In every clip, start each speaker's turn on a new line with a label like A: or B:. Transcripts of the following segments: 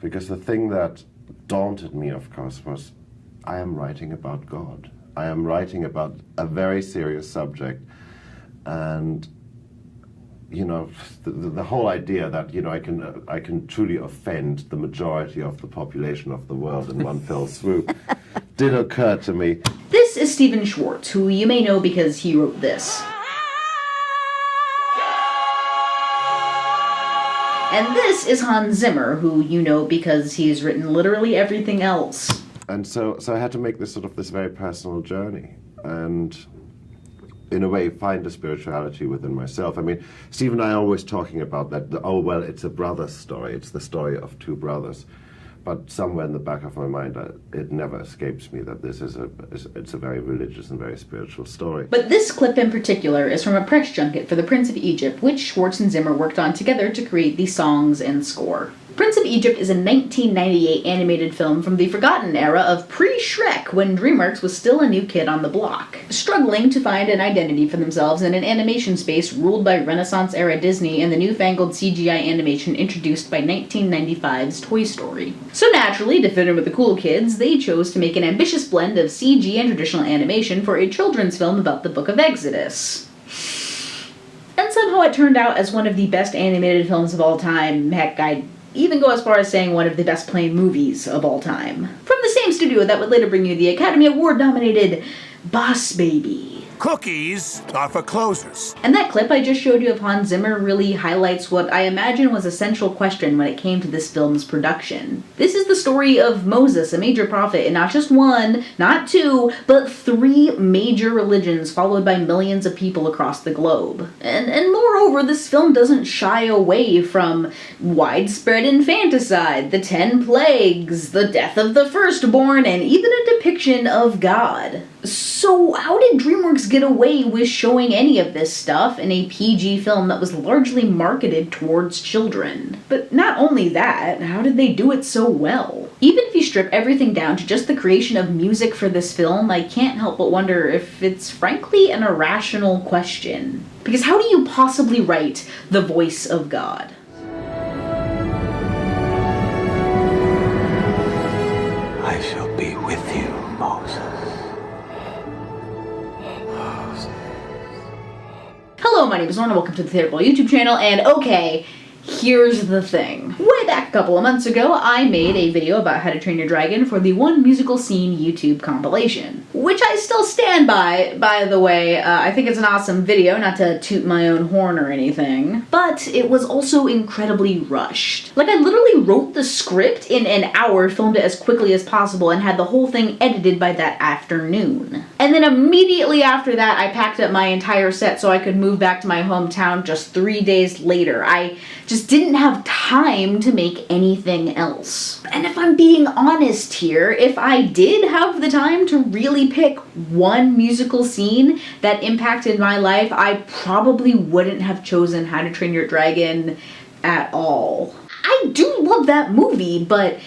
A: Because the thing that daunted me, of course, was I am writing about God. I am writing about a very serious subject, and the whole idea that I can truly offend the majority of the population of the world in one fell swoop did occur to me.
B: This is Stephen Schwartz, who you may know because he wrote this. And this is Hans Zimmer, who you know because he's written literally everything else.
A: And so I had to make this very personal journey, and in a way find a spirituality within myself. I mean, Steve and I are always talking about that, it's a brother's story, it's the story of two brothers. But somewhere in the back of my mind, it never escapes me that this it's a very religious and very spiritual story.
B: But this clip in particular is from a press junket for The Prince of Egypt, which Schwartz and Zimmer worked on together to create the songs and score. Prince of Egypt is a 1998 animated film from the forgotten era of pre-Shrek, when DreamWorks was still a new kid on the block, struggling to find an identity for themselves in an animation space ruled by Renaissance-era Disney and the newfangled CGI animation introduced by 1995's Toy Story. So naturally, to fit in with the cool kids, they chose to make an ambitious blend of CG and traditional animation for a children's film about the Book of Exodus. And somehow it turned out as one of the best animated films of all time. Heck, I'd even go as far as saying one of the best playing movies of all time. From the same studio that would later bring you the Academy Award-nominated Boss Baby.
C: Cookies are for closers.
B: And that clip I just showed you of Hans Zimmer really highlights what I imagine was a central question when it came to this film's production. This is the story of Moses, a major prophet in not just one, not two, but 3 major religions followed by millions of people across the globe. And moreover, this film doesn't shy away from widespread infanticide, the 10 plagues, the death of the firstborn, and even a depiction of God. So how did DreamWorks get away with showing any of this stuff in a PG film that was largely marketed towards children? But not only that, how did they do it so well? Even if you strip everything down to just the creation of music for this film, I can't help but wonder if it's frankly an irrational question. Because how do you possibly write the voice of God?
C: I shall be with you, Moses.
B: Hello, my name is Lorna, welcome to the Theatrical YouTube channel, and okay, here's the thing. Way back a couple of months ago, I made a video about How to Train Your Dragon for the One Musical Scene YouTube compilation, which I still stand by the way. I think it's an awesome video, not to toot my own horn or anything, but it was also incredibly rushed. Like, I literally wrote the script in an hour, filmed it as quickly as possible, and had the whole thing edited by that afternoon. And then immediately after that, I packed up my entire set so I could move back to my hometown just 3 days later. I just didn't have time to make anything else. And if I'm being honest here, if I did have the time to really pick one musical scene that impacted my life, I probably wouldn't have chosen How to Train Your Dragon at all. I do love that movie, but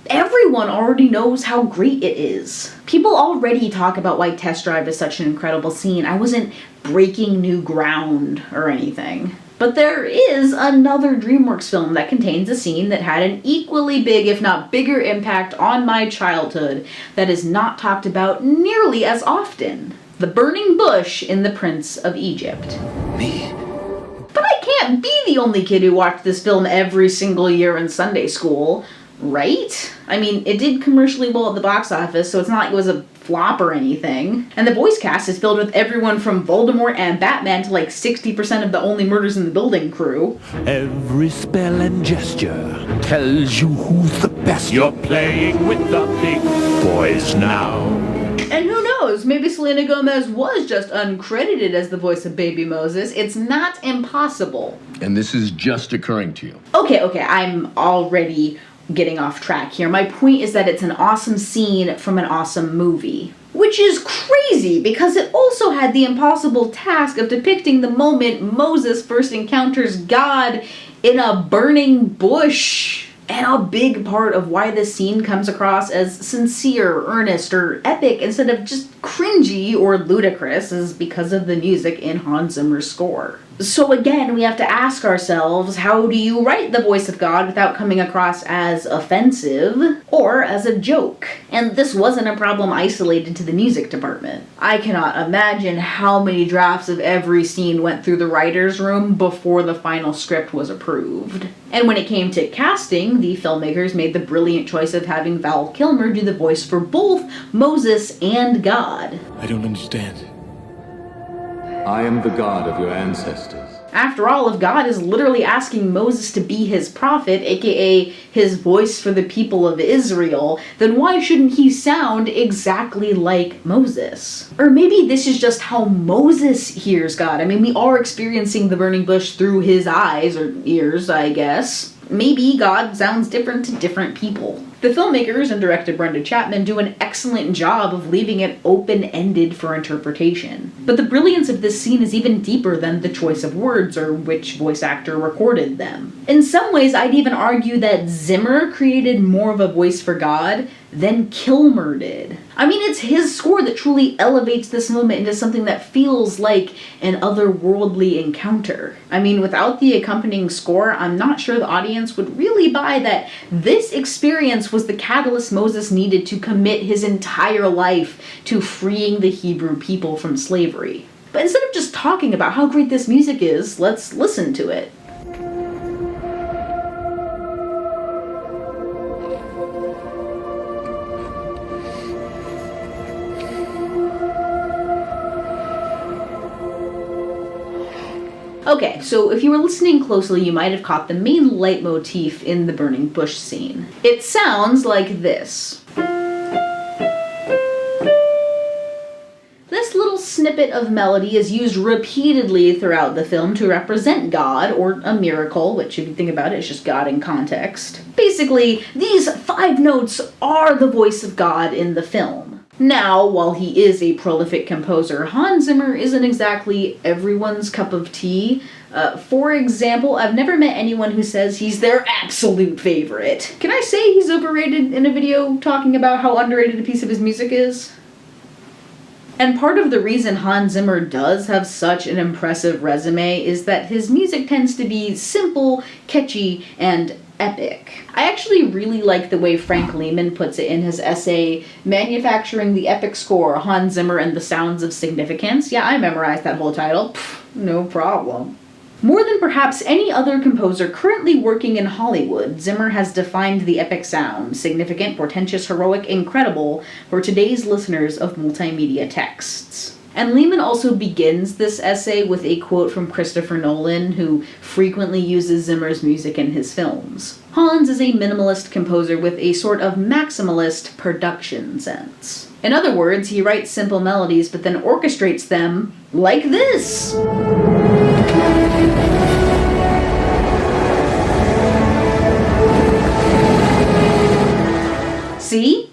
B: everyone already knows how great it is. People already talk about why Test Drive is such an incredible scene. I wasn't breaking new ground or anything. But there is another DreamWorks film that contains a scene that had an equally big, if not bigger, impact on my childhood that is not talked about nearly as often. The burning bush in The Prince of Egypt.
C: Me?
B: But I can't be the only kid who watched this film every single year in Sunday school, right? I mean, it did commercially well at the box office, so it's not like it was a flop or anything. And the voice cast is filled with everyone from Voldemort and Batman to like 60% of the Only Murders in the Building crew.
D: Every spell and gesture tells you who's the best. You're playing with the big boys now.
B: And who knows, maybe Selena Gomez was just uncredited as the voice of Baby Moses. It's not impossible.
E: And this is just occurring to you.
B: Okay, I'm already getting off track here. My point is that it's an awesome scene from an awesome movie. Which is crazy, because it also had the impossible task of depicting the moment Moses first encounters God in a burning bush. And a big part of why this scene comes across as sincere, earnest, or epic instead of just cringy or ludicrous is because of the music in Hans Zimmer's score. So again, we have to ask ourselves, how do you write the voice of God without coming across as offensive or as a joke? And this wasn't a problem isolated to the music department. I cannot imagine how many drafts of every scene went through the writer's room before the final script was approved. And when it came to casting, the filmmakers made the brilliant choice of having Val Kilmer do the voice for both Moses and God.
C: I don't understand. I am the God of your ancestors.
B: After all, if God is literally asking Moses to be his prophet, aka his voice for the people of Israel, then why shouldn't he sound exactly like Moses? Or maybe this is just how Moses hears God. I mean, we are experiencing the burning bush through his eyes, or ears, I guess. Maybe God sounds different to different people. The filmmakers and director Brenda Chapman do an excellent job of leaving it open-ended for interpretation. But the brilliance of this scene is even deeper than the choice of words or which voice actor recorded them. In some ways, I'd even argue that Zimmer created more of a voice for God than Kilmer did. I mean, it's his score that truly elevates this moment into something that feels like an otherworldly encounter. I mean, without the accompanying score, I'm not sure the audience would really buy that this experience was the catalyst Moses needed to commit his entire life to freeing the Hebrew people from slavery. But instead of just talking about how great this music is, let's listen to it. Okay, so if you were listening closely, you might have caught the main leitmotif in the burning bush scene. It sounds like this. This little snippet of melody is used repeatedly throughout the film to represent God, or a miracle, which if you think about it, is just God in context. Basically, these 5 notes are the voice of God in the film. Now, while he is a prolific composer, Hans Zimmer isn't exactly everyone's cup of tea. For example, I've never met anyone who says he's their absolute favorite. Can I say he's overrated in a video talking about how underrated a piece of his music is? And part of the reason Hans Zimmer does have such an impressive resume is that his music tends to be simple, catchy, and epic. I actually really like the way Frank Lehman puts it in his essay, Manufacturing the Epic Score, Hans Zimmer and the Sounds of Significance. Yeah, I memorized that whole title. Pfft, no problem. More than perhaps any other composer currently working in Hollywood, Zimmer has defined the epic sound, significant, portentous, heroic, incredible, for today's listeners of multimedia texts. And Lehman also begins this essay with a quote from Christopher Nolan, who frequently uses Zimmer's music in his films. Hans is a minimalist composer with a sort of maximalist production sense. In other words, he writes simple melodies but then orchestrates them like this. See?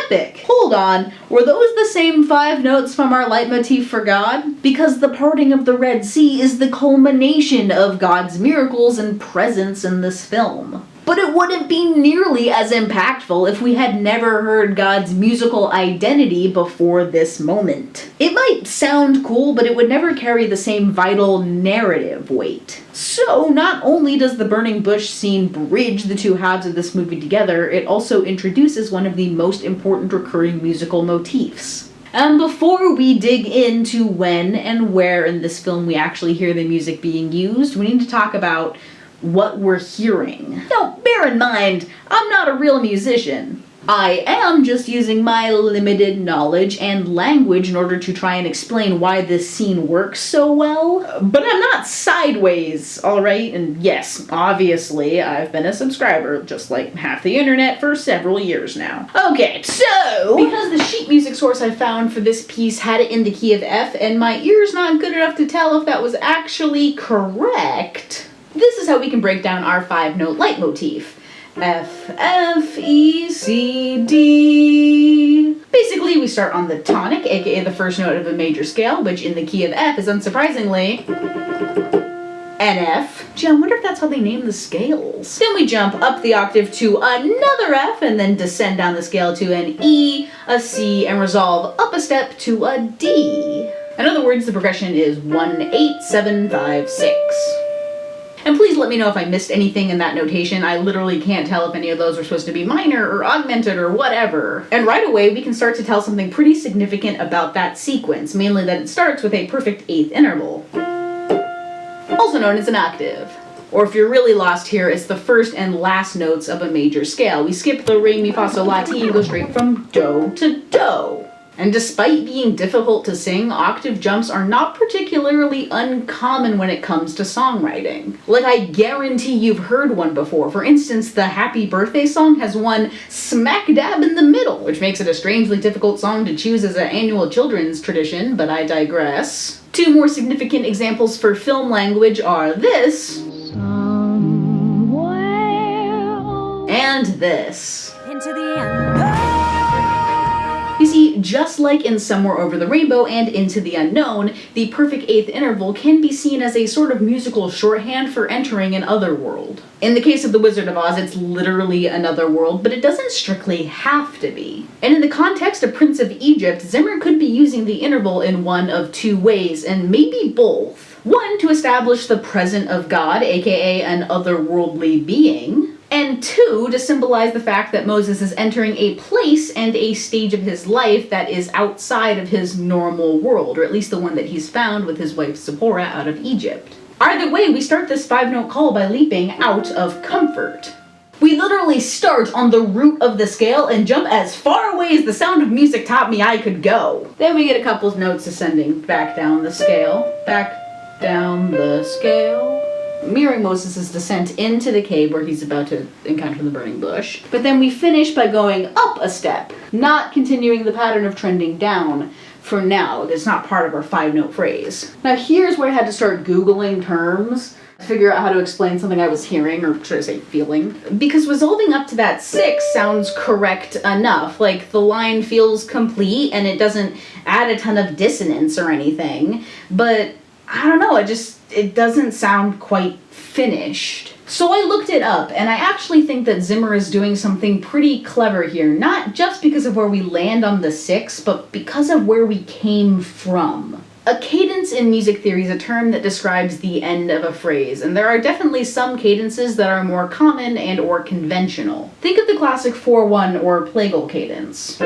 B: Epic. Hold on, were those the same 5 notes from our leitmotif for God? Because the parting of the Red Sea is the culmination of God's miracles and presence in this film. But it wouldn't be nearly as impactful if we had never heard God's musical identity before this moment. It might sound cool, but it would never carry the same vital narrative weight. So, not only does the burning bush scene bridge the 2 halves of this movie together, it also introduces one of the most important recurring musical motifs. And before we dig into when and where in this film we actually hear the music being used, we need to talk about what we're hearing. Now, bear in mind, I'm not a real musician. I am just using my limited knowledge and language in order to try and explain why this scene works so well. But I'm not sideways, alright? And yes, obviously, I've been a subscriber, just like half the internet, for several years now. Okay, so, because the sheet music source I found for this piece had it in the key of F, and my ear's not good enough to tell if that was actually correct, this is how we can break down our 5-note leitmotif. F, F, E, C, D. Basically, we start on the tonic, aka the first note of a major scale, which in the key of F is unsurprisingly an F. Gee, I wonder if that's how they name the scales. Then we jump up the octave to another F, and then descend down the scale to an E, a C, and resolve up a step to a D. In other words, the progression is 1, 8, 7, 5, 6. And please let me know if I missed anything in that notation. I literally can't tell if any of those are supposed to be minor or augmented or whatever. And right away, we can start to tell something pretty significant about that sequence, mainly that it starts with a perfect eighth interval, also known as an octave. Or if you're really lost here, it's the first and last notes of a major scale. We skip the re, mi, fa, sol, la, ti, and go straight from do to do. And despite being difficult to sing, octave jumps are not particularly uncommon when it comes to songwriting. Like, I guarantee you've heard one before. For instance, the Happy Birthday song has one smack dab in the middle, which makes it a strangely difficult song to choose as an annual children's tradition, but I digress. Two more significant examples for film language are this, and this.
F: Into the end.
B: You see, just like in Somewhere Over the Rainbow and Into the Unknown, the perfect eighth interval can be seen as a sort of musical shorthand for entering an other world. In the case of The Wizard of Oz, it's literally another world, but it doesn't strictly have to be. And in the context of Prince of Egypt, Zimmer could be using the interval in one of two ways, and maybe both. One, to establish the present of God, aka an otherworldly being. And two, to symbolize the fact that Moses is entering a place and a stage of his life that is outside of his normal world, or at least the one that he's found with his wife Zipporah out of Egypt. Either way, we start this 5-note call by leaping out of comfort. We literally start on the root of the scale and jump as far away as the sound of music taught me I could go. Then we get a couple of notes ascending back down the scale, back down the scale, mirroring Moses' descent into the cave where he's about to encounter the burning bush. But then we finish by going up a step, not continuing the pattern of trending down for now. It's not part of our 5-note phrase. Now here's where I had to start Googling terms to figure out how to explain something I was hearing, or should I say feeling. Because resolving up to that 6 sounds correct enough. Like, the line feels complete and it doesn't add a ton of dissonance or anything. But I don't know, it doesn't sound quite finished. So I looked it up, and I actually think that Zimmer is doing something pretty clever here, not just because of where we land on the 6, but because of where we came from. A cadence in music theory is a term that describes the end of a phrase, and there are definitely some cadences that are more common and or conventional. Think of the classic 4/1 or plagal cadence.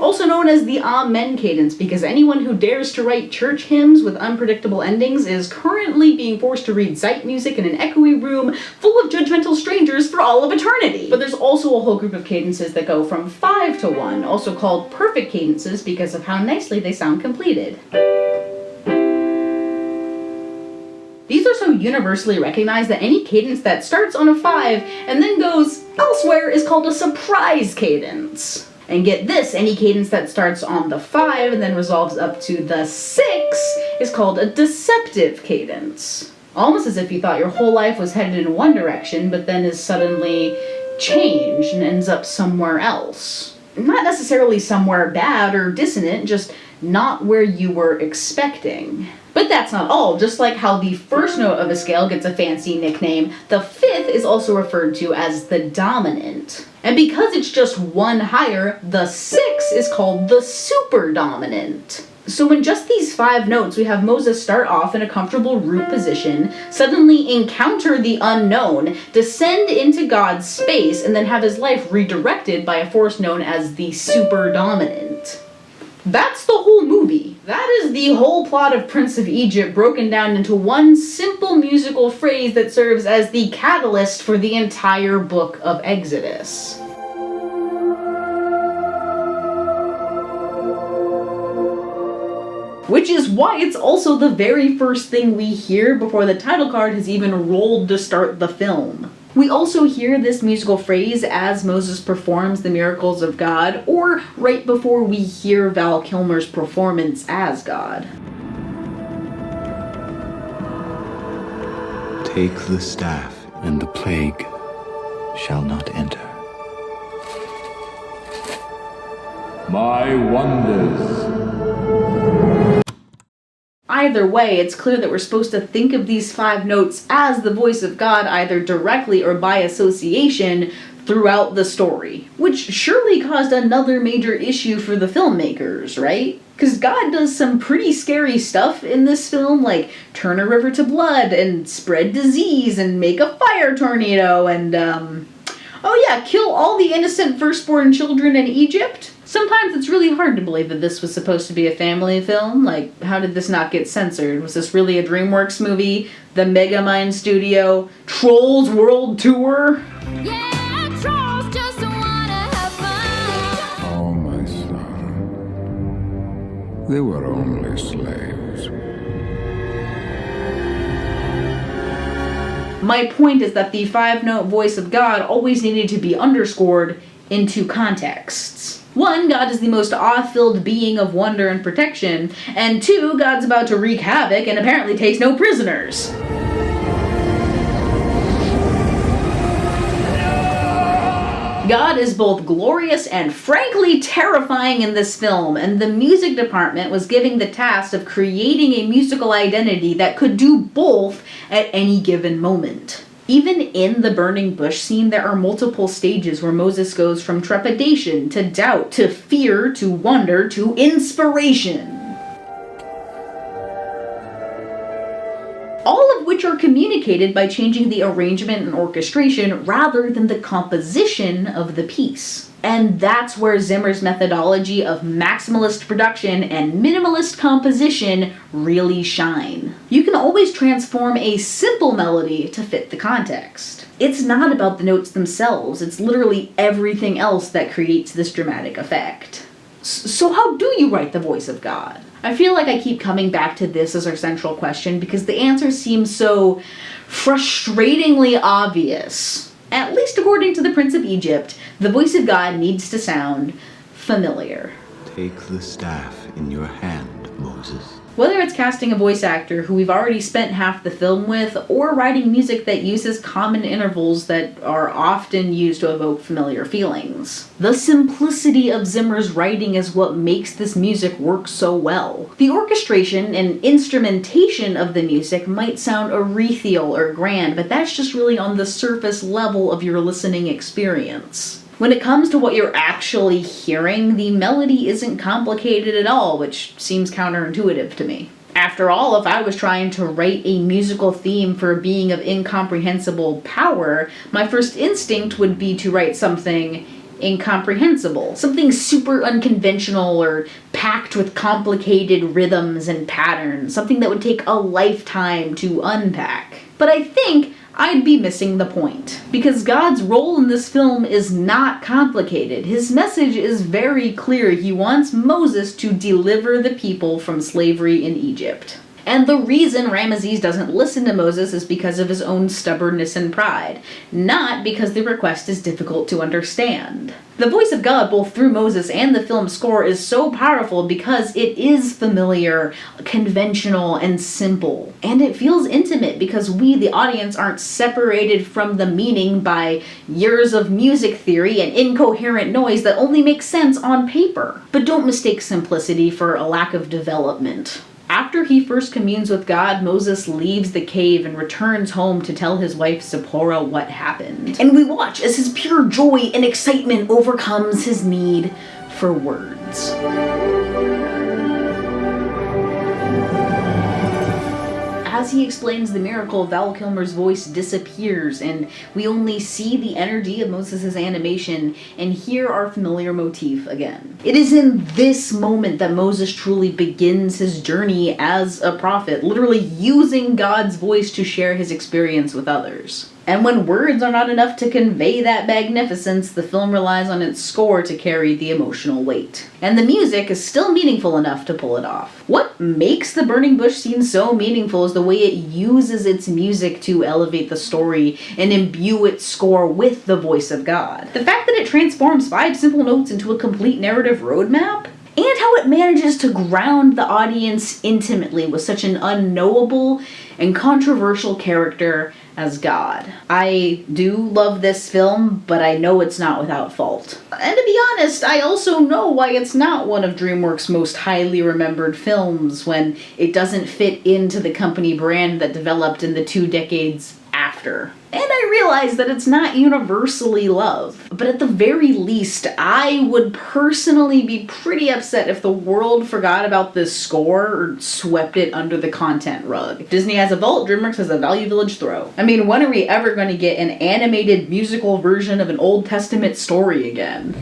B: Also known as the Amen cadence, because anyone who dares to write church hymns with unpredictable endings is currently being forced to read sight music in an echoey room full of judgmental strangers for all of eternity. But there's also a whole group of cadences that go from 5 to 1, also called perfect cadences because of how nicely they sound completed. These are so universally recognized that any cadence that starts on a 5 and then goes elsewhere is called a surprise cadence. And get this, any cadence that starts on the 5 and then resolves up to the 6 is called a deceptive cadence. Almost as if you thought your whole life was headed in one direction, but then is suddenly changed and ends up somewhere else. Not necessarily somewhere bad or dissonant, just not where you were expecting. But that's not all. Just like how the first note of a scale gets a fancy nickname, the 5th is also referred to as the dominant. And because it's just one higher, the 6 is called the superdominant. So in just these 5 notes, we have Moses start off in a comfortable root position, suddenly encounter the unknown, descend into God's space, and then have his life redirected by a force known as the superdominant. That's the whole movie. That is the whole plot of Prince of Egypt broken down into one simple musical phrase that serves as the catalyst for the entire book of Exodus. Which is why it's also the very first thing we hear before the title card has even rolled to start the film. We also hear this musical phrase as Moses performs the miracles of God, or right before we hear Val Kilmer's performance as God.
C: Take the staff, and the plague shall not enter. My wonders.
B: I either way, it's clear that we're supposed to think of these 5 notes as the voice of God, either directly or by association, throughout the story. Which surely caused another major issue for the filmmakers, right? Because God does some pretty scary stuff in this film, like turn a river to blood, and spread disease, and make a fire tornado, and, oh yeah, kill all the innocent firstborn children in Egypt. Sometimes it's really hard to believe that this was supposed to be a family film. Like, how did this not get censored? Was this really a DreamWorks movie? The Megamind Studio? Trolls World Tour?
F: Yeah, trolls just wanna have fun.
G: Oh, my son. They were only slaves.
B: My point is that the 5-note voice of God always needed to be underscored in 2 contexts. 1, God is the most awe-filled being of wonder and protection, and 2, God's about to wreak havoc and apparently takes no prisoners. God is both glorious and frankly terrifying in this film, and the music department was given the task of creating a musical identity that could do both at any given moment. Even in the burning bush scene, there are multiple stages where Moses goes from trepidation to doubt to fear to wonder to inspiration. All of which are communicated by changing the arrangement and orchestration rather than the composition of the piece. And that's where Zimmer's methodology of maximalist production and minimalist composition really shine. You can always transform a simple melody to fit the context. It's not about the notes themselves, it's literally everything else that creates this dramatic effect. So how do you write the voice of God? I feel like I keep coming back to this as our central question because the answer seems so frustratingly obvious. At least according to the Prince of Egypt, the voice of God needs to sound familiar.
H: Take the staff in your hand, Moses.
B: Whether it's casting a voice actor who we've already spent half the film with, or writing music that uses common intervals that are often used to evoke familiar feelings. The simplicity of Zimmer's writing is what makes this music work so well. The orchestration and instrumentation of the music might sound ethereal or grand, but that's just really on the surface level of your listening experience. When it comes to what you're actually hearing, the melody isn't complicated at all, which seems counterintuitive to me. After all, if I was trying to write a musical theme for a being of incomprehensible power, my first instinct would be to write something incomprehensible. Something super unconventional or packed with complicated rhythms and patterns. Something that would take a lifetime to unpack. But I think I'd be missing the point. Because God's role in this film is not complicated. His message is very clear. He wants Moses to deliver the people from slavery in Egypt. And the reason Ramesses doesn't listen to Moses is because of his own stubbornness and pride, not because the request is difficult to understand. The voice of God, both through Moses and the film's score, is so powerful because it is familiar, conventional, and simple. And it feels intimate because we, the audience, aren't separated from the meaning by years of music theory and incoherent noise that only makes sense on paper. But don't mistake simplicity for a lack of development. After he first communes with God, Moses leaves the cave and returns home to tell his wife Zipporah what happened. And we watch as his pure joy and excitement overcomes his need for words. As he explains the miracle, Val Kilmer's voice disappears, and we only see the energy of Moses' animation and hear our familiar motif again. It is in this moment that Moses truly begins his journey as a prophet, literally using God's voice to share his experience with others. And when words are not enough to convey that magnificence, the film relies on its score to carry the emotional weight. And the music is still meaningful enough to pull it off. What makes the burning bush scene so meaningful is the way it uses its music to elevate the story and imbue its score with the voice of God. The fact that it transforms 5 simple notes into a complete narrative roadmap, and how it manages to ground the audience intimately with such an unknowable and controversial character as God. I do love this film, but I know it's not without fault. And to be honest, I also know why it's not one of DreamWorks' most highly remembered films when it doesn't fit into the company brand that developed in the 2 decades after. And I realize that it's not universally loved, but at the very least, I would personally be pretty upset if the world forgot about this score or swept it under the content rug. If Disney has a vault, DreamWorks has a Value Village throw. I mean, when are we ever going to get an animated musical version of an Old Testament story again?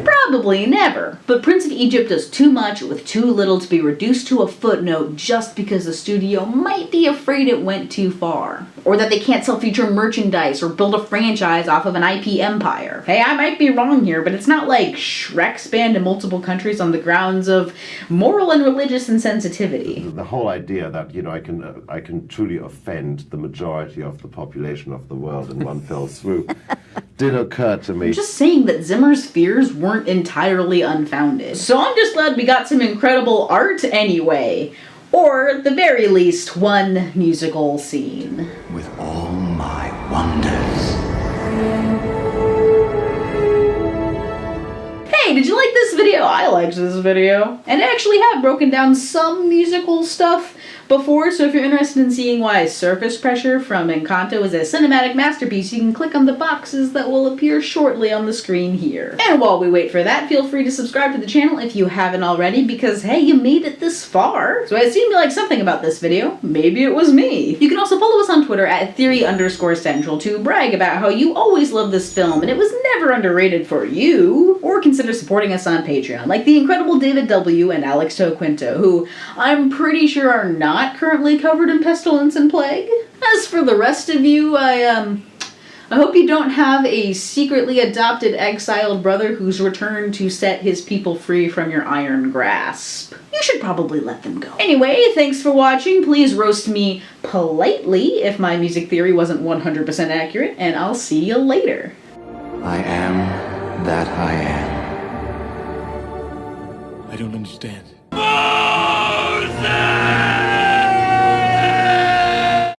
B: Probably never. But Prince of Egypt does too much with too little to be reduced to a footnote just because the studio might be afraid it went too far. Or that they can't sell future merchandise or build a franchise off of an IP empire. Hey, I might be wrong here, but it's not like Shrek spanned in multiple countries on the grounds of moral and religious insensitivity.
A: The whole idea that, you know, I can truly offend the majority of the population of the world in one fell swoop did occur to me.
B: I'm just saying that Zimmer's fears weren't entirely unfounded. So I'm just glad we got some incredible art anyway. Or, at the very least, one musical scene.
H: With all my wonders.
B: Hey, did you like this video? I liked this video. And I actually have broken down some musical stuff before, so if you're interested in seeing why Surface Pressure from Encanto is a cinematic masterpiece, you can click on the boxes that will appear shortly on the screen here. And while we wait for that, feel free to subscribe to the channel if you haven't already, because hey, you made it this far. So I assume you like something about this video. Maybe it was me. You can also follow us on Twitter at Theory_Central to brag about how you always love this film and it was never underrated for you. Or consider supporting us on Patreon, like the incredible David W. and Alex Toquinto, who I'm pretty sure are not currently covered in pestilence and plague. As for the rest of you, I hope you don't have a secretly adopted exiled brother who's returned to set his people free from your iron grasp. You should probably let them go. Anyway, thanks for watching. Please roast me politely if my music theory wasn't 100% accurate, and I'll see you later.
H: I am that I am.
D: I don't understand.
E: Moses!